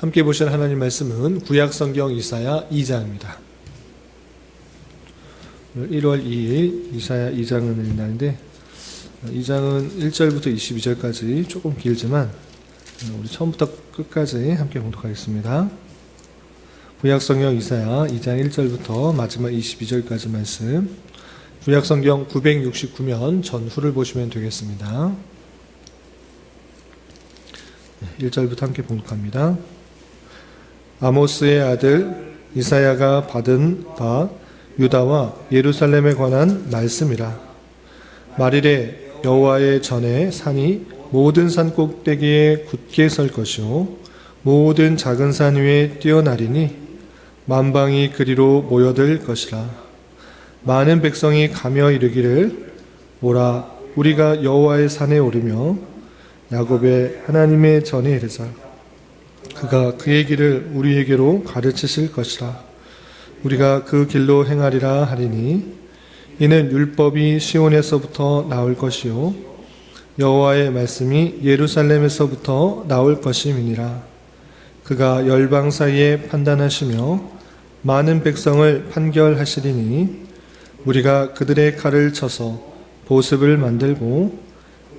함께 보실 하나님 말씀은 구약성경 이사야 2장입니다. 1월 2일 이사야 2장을 읽는 날인데 2장은 1절부터 22절까지 조금 길지만 우리 처음부터 끝까지 함께 봉독하겠습니다. 구약성경 이사야 2장 1절부터 마지막 22절까지 말씀, 구약성경 969면 전후를 보시면 되겠습니다. 1절부터 함께 봉독합니다. 아모스의 아들 이사야가 받은 바 유다와 예루살렘에 관한 말씀이라. 말일에 여호와의 전에 산이 모든 산 꼭대기에 굳게 설 것이요 모든 작은 산 위에 뛰어나리니 만방이 그리로 모여들 것이라. 많은 백성이 가며 이르기를 오라 우리가 여호와의 산에 오르며 야곱의 하나님의 전에 이르자. 그가 그의 길을 우리에게로 가르치실 것이라. 우리가 그 길로 행하리라 하리니 이는 율법이 시온에서부터 나올 것이요 여호와의 말씀이 예루살렘에서부터 나올 것임이니라. 그가 열방 사이에 판단하시며 많은 백성을 판결하시리니 우리가 그들의 칼을 쳐서 보습을 만들고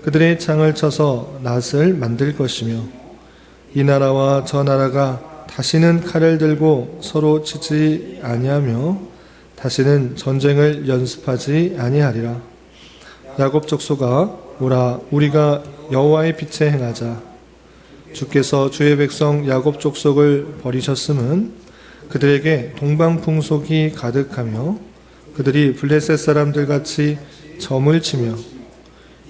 그들의 창을 쳐서 낫을 만들 것이며 이 나라와 저 나라가 다시는 칼을 들고 서로 치지 아니하며 다시는 전쟁을 연습하지 아니하리라. 야곱 족속아 오라 우리가 여호와의 빛에 행하자. 주께서 주의 백성 야곱 족속을 버리셨음은 그들에게 동방풍속이 가득하며 그들이 블레셋 사람들 같이 점을 치며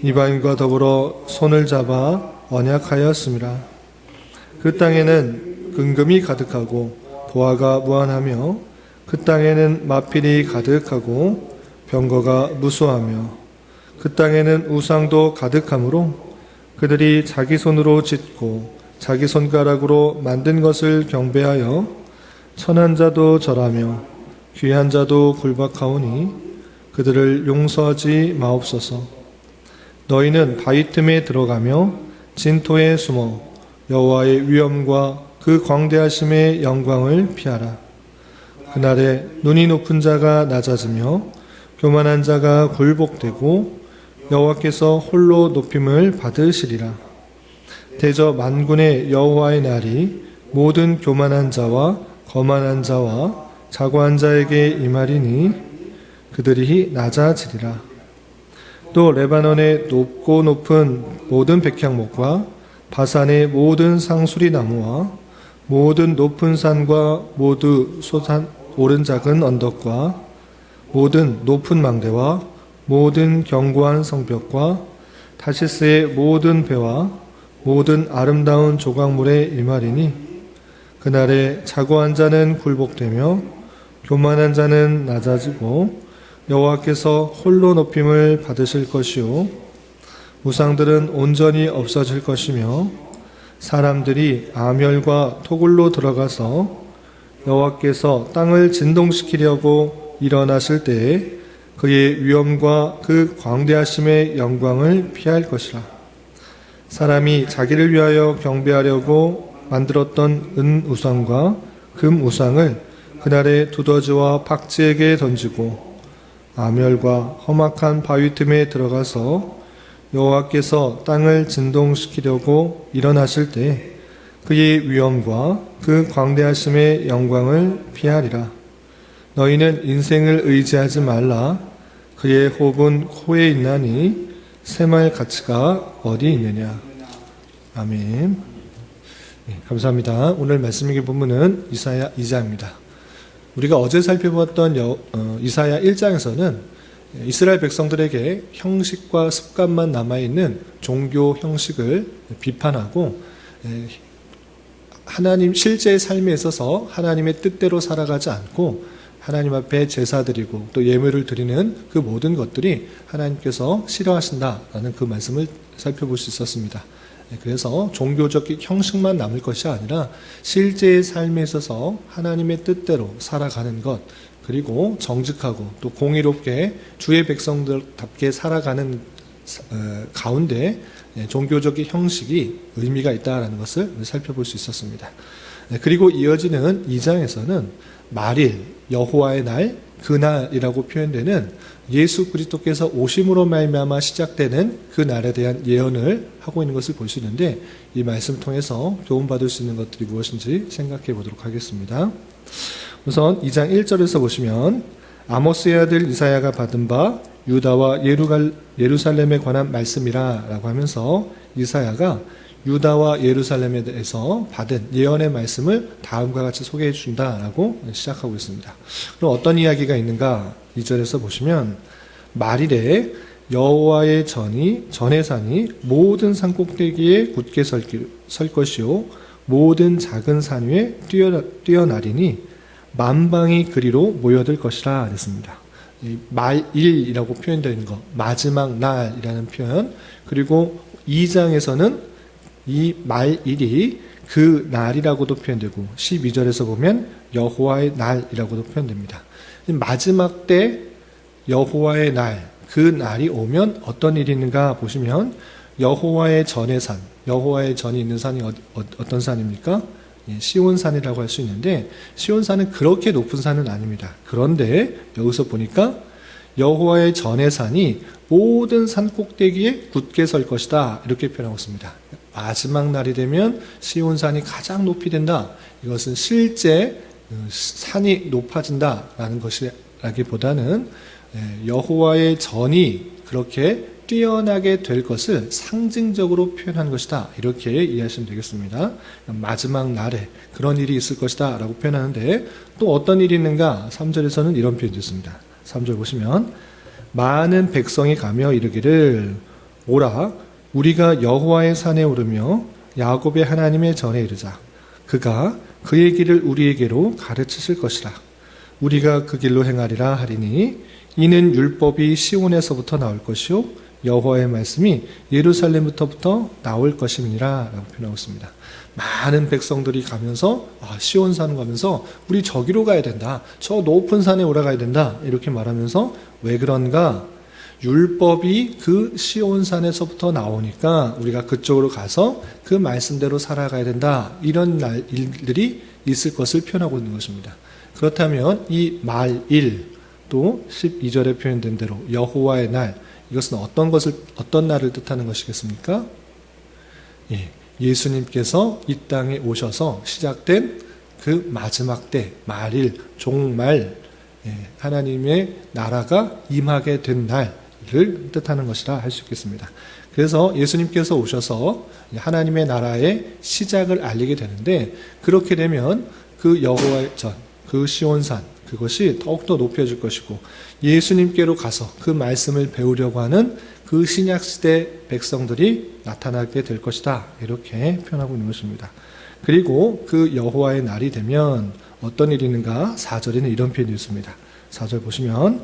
이방인과 더불어 손을 잡아 언약하였음이라. 그 땅에는 금금이 가득하고 보화가 무한하며 그 땅에는 마필이 가득하고 병거가 무수하며 그 땅에는 우상도 가득하므로 그들이 자기 손으로 짓고 자기 손가락으로 만든 것을 경배하여 천한 자도 절하며 귀한 자도 굴박하오니 그들을 용서하지 마옵소서. 너희는 바위 틈에 들어가며 진토에 숨어 여호와의 위엄과 그 광대하심의 영광을 피하라. 그날에 눈이 높은 자가 낮아지며 교만한 자가 굴복되고 여호와께서 홀로 높임을 받으시리라. 대저 만군의 여호와의 날이 모든 교만한 자와 거만한 자와 자고한 자에게 임하리니 그들이 낮아지리라. 또 레바논의 높고 높은 모든 백향목과 바산의 모든 상수리 나무와 모든 높은 산과 모두 솟아 오른 작은 언덕과 모든 높은 망대와 모든 견고한 성벽과 타시스의 모든 배와 모든 아름다운 조각물에 임하리니 그날에 자고한 자는 굴복되며 교만한 자는 낮아지고 여호와께서 홀로 높임을 받으실 것이요 우상들은 온전히 없어질 것이며 사람들이 아멸과 토굴로 들어가서 여호와께서 땅을 진동시키려고 일어나실 때에 그의 위엄과 그 광대하심의 영광을 피할 것이라. 사람이 자기를 위하여 경배하려고 만들었던 은 우상과 금 우상을 그날에 두더지와 박쥐에게 던지고 아멸과 험악한 바위 틈에 들어가서 여호와께서 땅을 진동시키려고 일어나실 때 그의 위엄과 그 광대하심의 영광을 피하리라. 너희는 인생을 의지하지 말라. 그의 호흡은 코에 있나니 새말 가치가 어디 있느냐. 아멘. 네, 감사합니다. 오늘 말씀의 본문은 이사야 2장입니다. 우리가 어제 살펴봤던 이사야 1장에서는 이스라엘 백성들에게 형식과 습관만 남아있는 종교 형식을 비판하고 하나님 실제의 삶에 있어서 하나님의 뜻대로 살아가지 않고 하나님 앞에 제사드리고 또 예물을 드리는 그 모든 것들이 하나님께서 싫어하신다라는 그 말씀을 살펴볼 수 있었습니다. 그래서 종교적 형식만 남을 것이 아니라 실제의 삶에 있어서 하나님의 뜻대로 살아가는 것, 그리고 정직하고 또 공의롭게 주의 백성들답게 살아가는 가운데 종교적 형식이 의미가 있다는 것을 살펴볼 수 있었습니다. 그리고 이어지는 2장에서는 말일, 여호와의 날, 그날이라고 표현되는 예수 그리스도께서 오심으로 말미암아 시작되는 그 날에 대한 예언을 하고 있는 것을 볼 수 있는데, 이 말씀을 통해서 교훈받을 수 있는 것들이 무엇인지 생각해 보도록 하겠습니다. 우선 2장 1절에서 보시면 아모스의 아들 이사야가 받은 바 유다와 예루살렘에 관한 말씀이라 라고 하면서 이사야가 유다와 예루살렘에 대해서 받은 예언의 말씀을 다음과 같이 소개해 준다라고 시작하고 있습니다. 그럼 어떤 이야기가 있는가? 2절에서 보시면 말일에 여호와의 전의 산이 모든 산 꼭대기에 굳게 설 것이요 모든 작은 산 위에 뛰어나리니 만방이 그리로 모여들 것이라 그랬습니다. 말일이라고 표현되는 것, 마지막 날이라는 표현, 그리고 2장에서는 이 말일이 그 날이라고도 표현되고 12절에서 보면 여호와의 날이라고도 표현됩니다. 마지막 때 여호와의 날, 그 날이 오면 어떤 일이 있는가 보시면 여호와의 전의 산, 여호와의 전이 있는 산이 어떤 산입니까? 시온산이라고 할 수 있는데 시온산은 그렇게 높은 산은 아닙니다. 그런데 여기서 보니까 여호와의 전의 산이 모든 산 꼭대기에 굳게 설 것이다 이렇게 표현하고 있습니다. 마지막 날이 되면 시온산이 가장 높이 된다. 이것은 실제 산이 높아진다라는 것이라기보다는 여호와의 전이 그렇게 뛰어나게 될 것을 상징적으로 표현한 것이다. 이렇게 이해하시면 되겠습니다. 마지막 날에 그런 일이 있을 것이다 라고 표현하는데 또 어떤 일이 있는가? 3절에서는 이런 표현이 있습니다. 3절 보시면 많은 백성이 가며 이르기를 오라 우리가 여호와의 산에 오르며 야곱의 하나님의 전에 이르자. 그가 그의 길을 우리에게로 가르치실 것이라. 우리가 그 길로 행하리라 하리니 이는 율법이 시온에서부터 나올 것이요 여호와의 말씀이 예루살렘부터 나올 것임이니라 라고 표현하고 있습니다. 많은 백성들이 가면서 시온산 가면서 우리 저기로 가야 된다. 저 높은 산에 올라가야 된다. 이렇게 말하면서 왜 그런가? 율법이 그 시온산에서부터 나오니까 우리가 그쪽으로 가서 그 말씀대로 살아가야 된다. 이런 일들이 있을 것을 표현하고 있는 것입니다. 그렇다면 이 말일 또 12절에 표현된 대로 여호와의 날, 이것은 어떤 날을 뜻하는 것이겠습니까? 예수님께서 이 땅에 오셔서 시작된 그 마지막 때, 말일, 종말, 하나님의 나라가 임하게 된 날을 뜻하는 것이라 할 수 있겠습니다. 그래서 예수님께서 오셔서 하나님의 나라의 시작을 알리게 되는데, 그렇게 되면 그 여호와의 전, 그 시온산, 그것이 더욱더 높여질 것이고 예수님께로 가서 그 말씀을 배우려고 하는 그 신약시대 백성들이 나타나게 될 것이다. 이렇게 표현하고 있는 것입니다. 그리고 그 여호와의 날이 되면 어떤 일이 있는가? 4절에는 이런 표현이 있습니다. 4절 보시면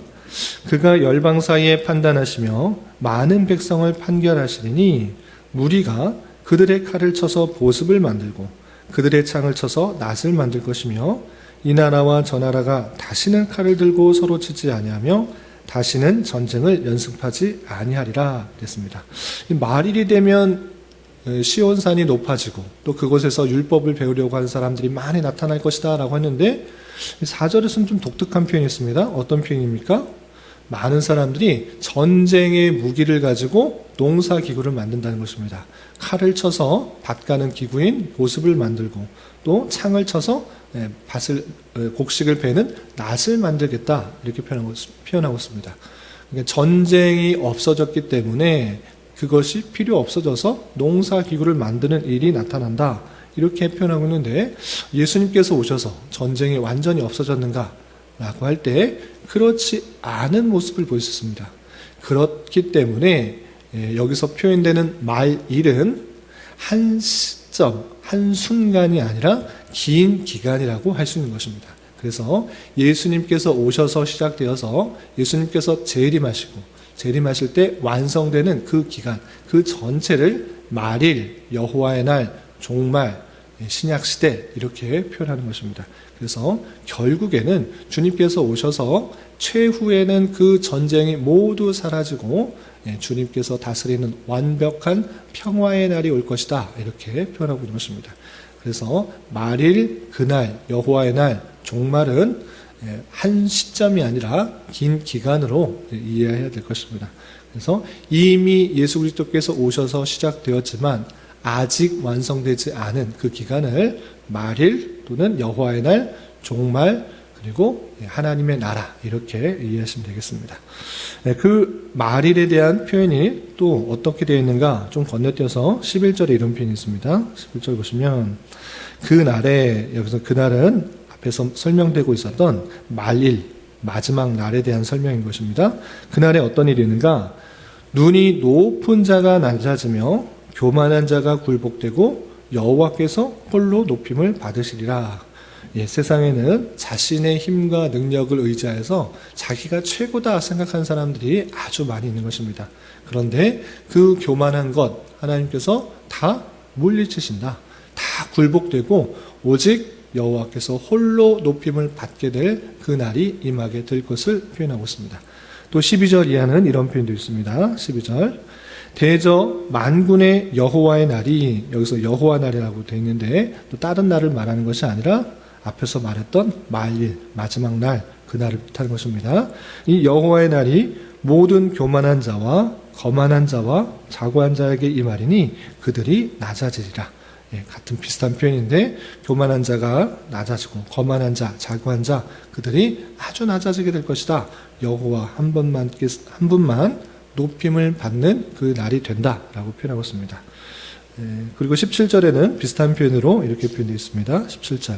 그가 열방 사이에 판단하시며 많은 백성을 판결하시리니 무리가 그들의 칼을 쳐서 보습을 만들고 그들의 창을 쳐서 낫을 만들 것이며 이 나라와 저 나라가 다시는 칼을 들고 서로 치지 아니하며 다시는 전쟁을 연습하지 아니하리라 그랬습니다. 말일이 되면 시온산이 높아지고 또 그곳에서 율법을 배우려고 하는 사람들이 많이 나타날 것이다 라고 했는데 4절에서는 좀 독특한 표현이 있습니다. 어떤 표현입니까? 많은 사람들이 전쟁의 무기를 가지고 농사기구를 만든다는 것입니다. 칼을 쳐서 밭 가는 기구인 보습을 만들고 또 창을 쳐서 곡식을 베는 낫을 만들겠다 이렇게 표현하고 있습니다. 그러니까 전쟁이 없어졌기 때문에 그것이 필요 없어져서 농사기구를 만드는 일이 나타난다 이렇게 표현하고 있는데 예수님께서 오셔서 전쟁이 완전히 없어졌는가 라고 할 때 그렇지 않은 모습을 보였습니다. 그렇기 때문에 여기서 표현되는 말일은 한 시점, 한 순간이 아니라 긴 기간이라고 할 수 있는 것입니다. 그래서 예수님께서 오셔서 시작되어서 예수님께서 재림하실 때 완성되는 그 기간, 그 전체를 말일, 여호와의 날, 종말, 신약시대 이렇게 표현하는 것입니다. 그래서 결국에는 주님께서 오셔서 최후에는 그 전쟁이 모두 사라지고 주님께서 다스리는 완벽한 평화의 날이 올 것이다 이렇게 표현하고 있는 것입니다. 그래서 말일, 그날, 여호와의 날, 종말은 한 시점이 아니라 긴 기간으로 이해해야 될 것입니다. 그래서 이미 예수 그리스도께서 오셔서 시작되었지만 아직 완성되지 않은 그 기간을 말일 또는 여호와의 날, 종말, 그리고 하나님의 나라 이렇게 이해하시면 되겠습니다. 그 말일에 대한 표현이 또 어떻게 되어 있는가 좀 건너뛰어서 11절에 이런 표현이 있습니다. 11절 보시면 그날에, 여기서 그날은 앞에서 설명되고 있었던 말일, 마지막 날에 대한 설명인 것입니다. 그날에 어떤 일이 있는가? 눈이 높은 자가 낮아지며 교만한 자가 굴복되고 여호와께서 홀로 높임을 받으시리라. 세상에는 자신의 힘과 능력을 의지해서 자기가 최고다 생각하는 사람들이 아주 많이 있는 것입니다. 그런데 그 교만한 것 하나님께서 다 물리치신다. 다 굴복되고 오직 여호와께서 홀로 높임을 받게 될 그 날이 임하게 될 것을 표현하고 있습니다. 또 12절 이하는 이런 표현도 있습니다. 12절 대저 만군의 여호와의 날이, 여기서 여호와 날이라고 되어 있는데 또 다른 날을 말하는 것이 아니라 앞에서 말했던 말일, 마지막 날, 그 날을 뜻하는 것입니다. 이 여호와의 날이 모든 교만한 자와 거만한 자와 자고한 자에게 임하리니 그들이 낮아지리라. 같은 비슷한 표현인데 교만한 자가 낮아지고 거만한 자, 자고한 자 그들이 아주 낮아지게 될 것이다. 여호와 한 분만 높임을 받는 그 날이 된다라고 표현하고 있습니다. 그리고 17절에는 비슷한 표현으로 이렇게 표현되어 있습니다. 17절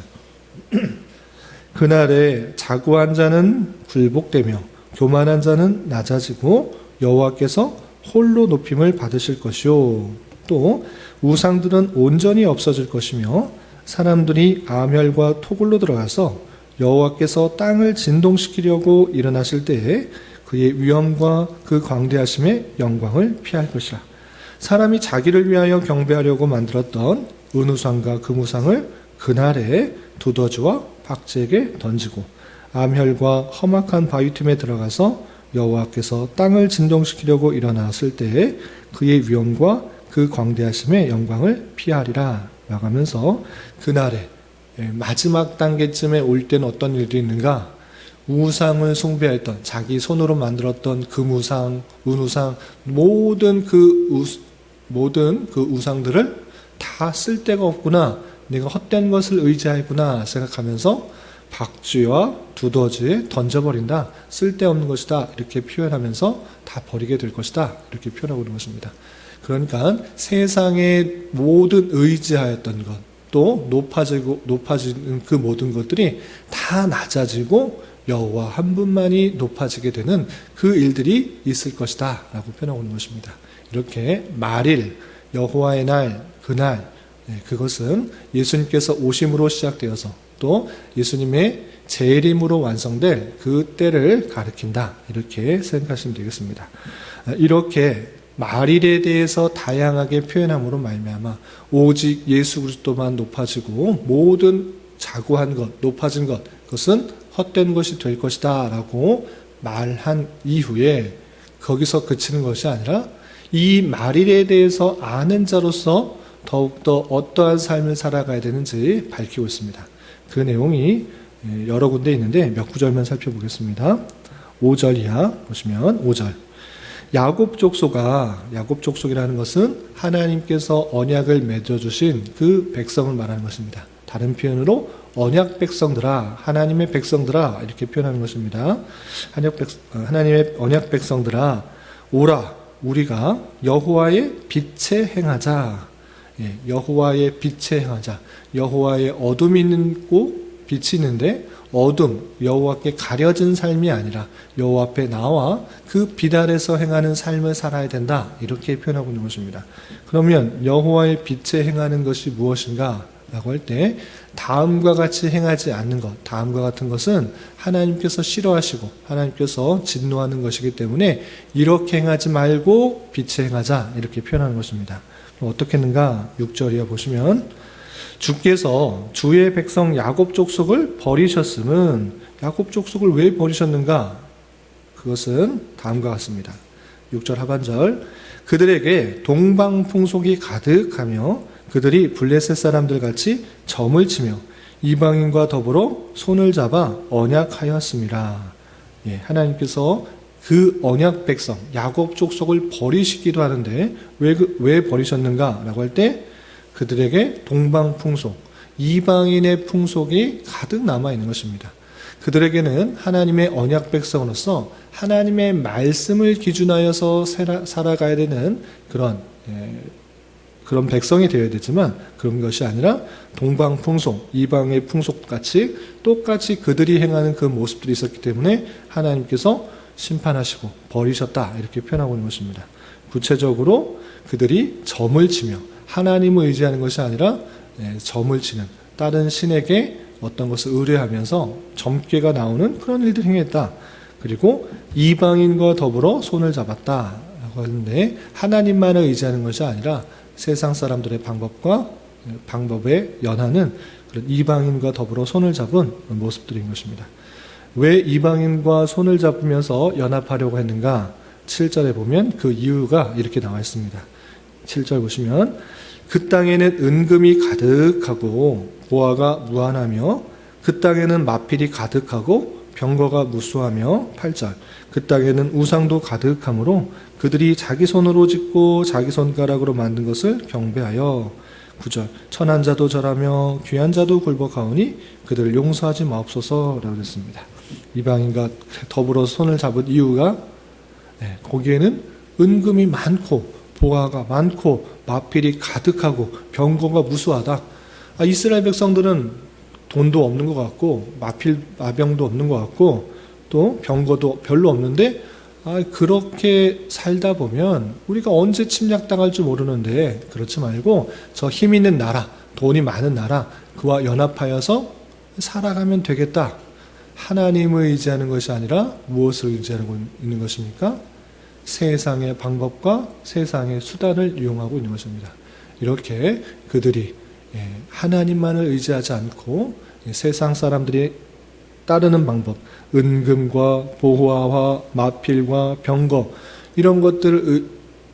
그날에 자고한 자는 굴복되며 교만한 자는 낮아지고 여호와께서 홀로 높임을 받으실 것이요 또 우상들은 온전히 없어질 것이며 사람들이 암혈과 토굴로 들어가서 여호와께서 땅을 진동시키려고 일어나실 때에 그의 위엄과 그 광대하심의 영광을 피할 것이라. 사람이 자기를 위하여 경배하려고 만들었던 은우상과 금우상을 그날에 두더지와 박쥐에게 던지고 암혈과 험악한 바위 틈에 들어가서 여호와께서 땅을 진동시키려고 일어났을 때에 그의 위엄과 그 광대하심의 영광을 피하리라 라고 하면서 그날에 마지막 단계쯤에 올 때는 어떤 일들이 있는가? 우상을 숭배했던 자기 손으로 만들었던 금우상, 은우상 모든 그 우상들을 다 쓸데가 없구나, 내가 헛된 것을 의지하구나 생각하면서 박쥐와 두더지에 던져버린다. 쓸데없는 것이다. 이렇게 표현하면서 다 버리게 될 것이다. 이렇게 표현하고 있는 것입니다. 그러니까 세상의 모든 의지하였던 것, 또 높아지는 그 모든 것들이 다 낮아지고 여호와 한 분만이 높아지게 되는 그 일들이 있을 것이다 라고 표현하고 있는 것입니다. 이렇게 말일, 여호와의 날, 그날, 그것은 예수님께서 오심으로 시작되어서 또 예수님의 재림으로 완성될 그 때를 가리킨다, 이렇게 생각하시면 되겠습니다. 이렇게 말일에 대해서 다양하게 표현함으로 말미암아 오직 예수 그리스도만 높아지고 모든 자고한 것, 높아진 것, 그것은 헛된 것이 될 것이다 라고 말한 이후에 거기서 그치는 것이 아니라 이 말일에 대해서 아는 자로서 더욱더 어떠한 삶을 살아가야 되는지 밝히고 있습니다. 그 내용이 여러 군데 있는데 몇 구절만 살펴보겠습니다. 5절 이하 보시면 5절 야곱 족속이라는 것은 하나님께서 언약을 맺어주신 그 백성을 말하는 것입니다. 다른 표현으로 언약 백성들아, 하나님의 백성들아 이렇게 표현하는 것입니다. 하나님의 언약 백성들아, 오라 우리가 여호와의 빛에 행하자. 여호와의 빛에 행하자. 여호와의 어둠이 있고 빛이 있는데 어둠, 여호와께 가려진 삶이 아니라 여호와 앞에 나와 그 빛 아래서 행하는 삶을 살아야 된다. 이렇게 표현하고 있는 것입니다. 그러면 여호와의 빛에 행하는 것이 무엇인가? 라고 할 때 다음과 같이 행하지 않는 것, 다음과 같은 것은 하나님께서 싫어하시고 하나님께서 진노하는 것이기 때문에 이렇게 행하지 말고 빛에 행하자 이렇게 표현하는 것입니다. 어떻게 했는가? 6절 이하 보시면 주께서 주의 백성 야곱 족속을 버리셨음은 야곱 족속을 왜 버리셨는가? 그것은 다음과 같습니다. 6절 하반절 그들에게 동방 풍속이 가득하며 그들이 블레셋 사람들 같이 점을 치며 이방인과 더불어 손을 잡아 언약하였습니다. 예, 하나님께서 그 언약 백성 야곱 족속을 버리시기도 하는데 왜 버리셨는가라고 할 때 그들에게 동방 풍속, 이방인의 풍속이 가득 남아 있는 것입니다. 그들에게는 하나님의 언약 백성으로서 하나님의 말씀을 기준하여서 살아가야 되는 그런 백성이 되어야 되지만 그런 것이 아니라 동방 풍속, 이방의 풍속같이 똑같이 그들이 행하는 그 모습들이 있었기 때문에 하나님께서 심판하시고 버리셨다 이렇게 표현하고 있는 것입니다. 구체적으로 그들이 점을 치며 하나님을 의지하는 것이 아니라 점을 치는 다른 신에게 어떤 것을 의뢰하면서 점괘가 나오는 그런 일들을 행했다. 그리고 이방인과 더불어 손을 잡았다라고 하는데 하나님만을 의지하는 것이 아니라 세상 사람들의 방법에 연하는 그런 이방인과 더불어 손을 잡은 모습들인 것입니다. 왜 이방인과 손을 잡으면서 연합하려고 했는가? 7절에 보면 그 이유가 이렇게 나와 있습니다. 7절 보시면 그 땅에는 은금이 가득하고 보화가 무한하며 그 땅에는 마필이 가득하고 병거가 무수하며 8절 그 땅에는 우상도 가득하므로 그들이 자기 손으로 짓고 자기 손가락으로 만든 것을 경배하여 9절 천한 자도 절하며 귀한 자도 굴복하오니 그들을 용서하지 마옵소서라고 했습니다. 이방인과 더불어 손을 잡은 이유가 거기에는 은금이 많고 보화가 많고 마필이 가득하고 병거가 무수하다. 이스라엘 백성들은 돈도 없는 것 같고 마병도 없는 것 같고 또 병거도 별로 없는데 그렇게 살다 보면 우리가 언제 침략당할 줄 모르는데 그렇지 말고 저 힘 있는 나라, 돈이 많은 나라 그와 연합하여서 살아가면 되겠다. 하나님을 의지하는 것이 아니라 무엇을 의지하고 있는 것입니까? 세상의 방법과 세상의 수단을 이용하고 있는 것입니다. 이렇게 그들이 하나님만을 의지하지 않고 세상 사람들이 따르는 방법, 은금과 보화와 마필과 병거 이런 것들을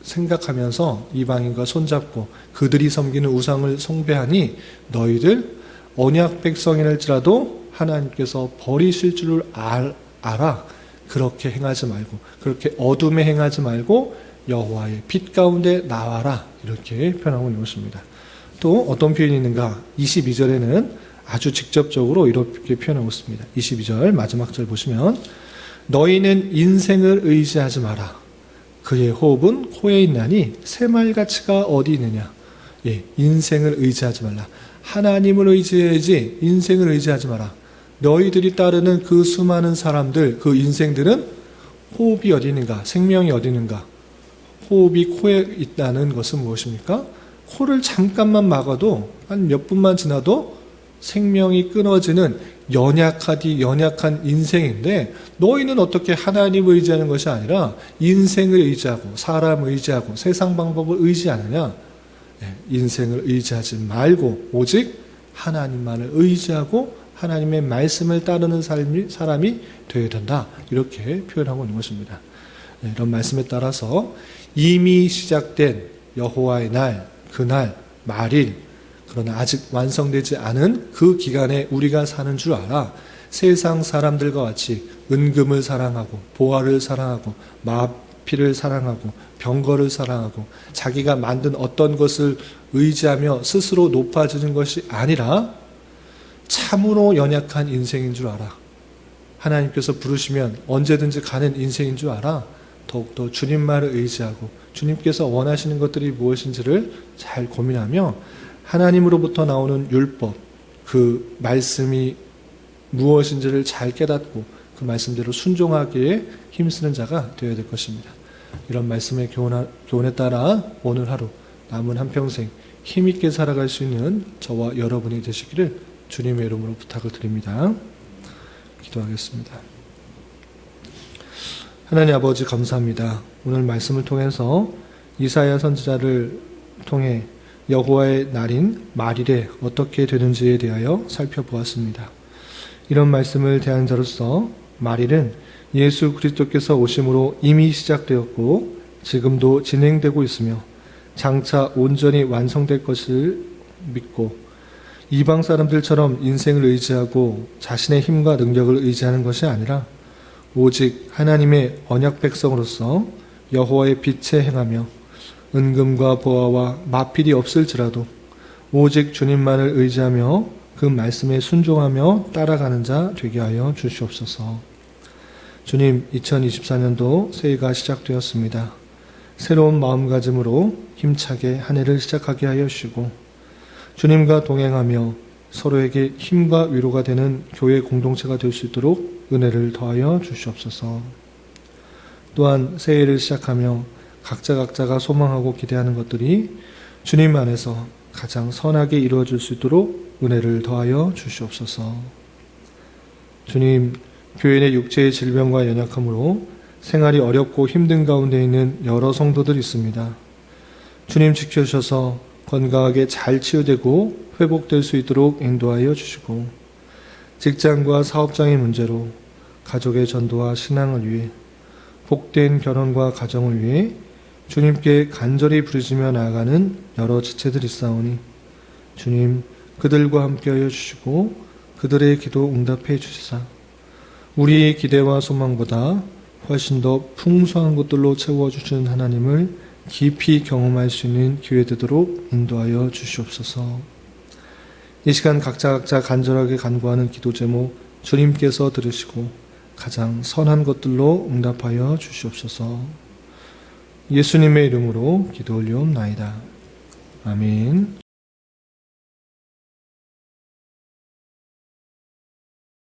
생각하면서 이방인과 손잡고 그들이 섬기는 우상을 숭배하니 너희들 언약 백성이랄지라도 하나님께서 버리실 줄을 알아. 그렇게 행하지 말고 그렇게 어둠에 행하지 말고 여호와의 빛 가운데 나와라 이렇게 표현하고 있는 것입니다. 또 어떤 표현이 있는가? 22절에는 아주 직접적으로 이렇게 표현하고 있습니다. 22절 마지막 절 보시면 너희는 인생을 의지하지 마라. 그의 호흡은 코에 있나니 새말가치가 어디 있느냐. 인생을 의지하지 말라. 하나님을 의지해야지 인생을 의지하지 마라. 너희들이 따르는 그 수많은 사람들, 그 인생들은 호흡이 어디 있는가? 생명이 어디 있는가? 호흡이 코에 있다는 것은 무엇입니까? 코를 잠깐만 막아도 한 몇 분만 지나도 생명이 끊어지는 연약한 인생인데 너희는 어떻게 하나님을 의지하는 것이 아니라 인생을 의지하고 사람을 의지하고 세상 방법을 의지하느냐? 인생을 의지하지 말고 오직 하나님만을 의지하고 하나님의 말씀을 따르는 사람이 되어야 된다. 이렇게 표현하고 있는 것입니다. 이런 말씀에 따라서 이미 시작된 여호와의 날, 그날, 말일 그러나 아직 완성되지 않은 그 기간에 우리가 사는 줄 알아. 세상 사람들과 같이 은금을 사랑하고 보화를 사랑하고 마필을 사랑하고 병거를 사랑하고 자기가 만든 어떤 것을 의지하며 스스로 높아지는 것이 아니라 참으로 연약한 인생인 줄 알아. 하나님께서 부르시면 언제든지 가는 인생인 줄 알아. 더욱더 주님만을 의지하고 주님께서 원하시는 것들이 무엇인지를 잘 고민하며 하나님으로부터 나오는 율법, 그 말씀이 무엇인지를 잘 깨닫고 그 말씀대로 순종하기에 힘쓰는 자가 되어야 될 것입니다. 이런 말씀의 교훈에 따라 오늘 하루 남은 한평생 힘있게 살아갈 수 있는 저와 여러분이 되시기를 주님의 이름으로 부탁을 드립니다. 기도하겠습니다. 하나님 아버지 감사합니다. 오늘 말씀을 통해서 이사야 선지자를 통해 여호와의 날인 말일에 어떻게 되는지에 대하여 살펴보았습니다. 이런 말씀을 대한 자로서 말일은 예수 그리스도께서 오심으로 이미 시작되었고 지금도 진행되고 있으며 장차 온전히 완성될 것을 믿고 이방 사람들처럼 인생을 의지하고 자신의 힘과 능력을 의지하는 것이 아니라 오직 하나님의 언약 백성으로서 여호와의 빛에 행하며 은금과 보화와 마필이 없을지라도 오직 주님만을 의지하며 그 말씀에 순종하며 따라가는 자 되게 하여 주시옵소서. 주님, 2024년도 새해가 시작되었습니다. 새로운 마음가짐으로 힘차게 한 해를 시작하게 하여 주시고 주님과 동행하며 서로에게 힘과 위로가 되는 교회 공동체가 될 수 있도록 은혜를 더하여 주시옵소서. 또한 새해를 시작하며 각자가 소망하고 기대하는 것들이 주님 안에서 가장 선하게 이루어질 수 있도록 은혜를 더하여 주시옵소서. 주님, 교회 내 육체의 질병과 연약함으로 생활이 어렵고 힘든 가운데 있는 여러 성도들이 있습니다. 주님 지켜주셔서 건강하게 잘 치유되고 회복될 수 있도록 인도하여 주시고 직장과 사업장의 문제로 가족의 전도와 신앙을 위해 복된 결혼과 가정을 위해 주님께 간절히 부르짖며 나아가는 여러 지체들이 있사오니 주님 그들과 함께하여 주시고 그들의 기도 응답해 주시사 우리의 기대와 소망보다 훨씬 더 풍성한 것들로 채워주시는 하나님을 깊이 경험할 수 있는 기회 되도록 인도하여 주시옵소서. 이 시간 각자 간절하게 간구하는 기도 제목 주님께서 들으시고 가장 선한 것들로 응답하여 주시옵소서. 예수님의 이름으로 기도 올리옵나이다. 아멘.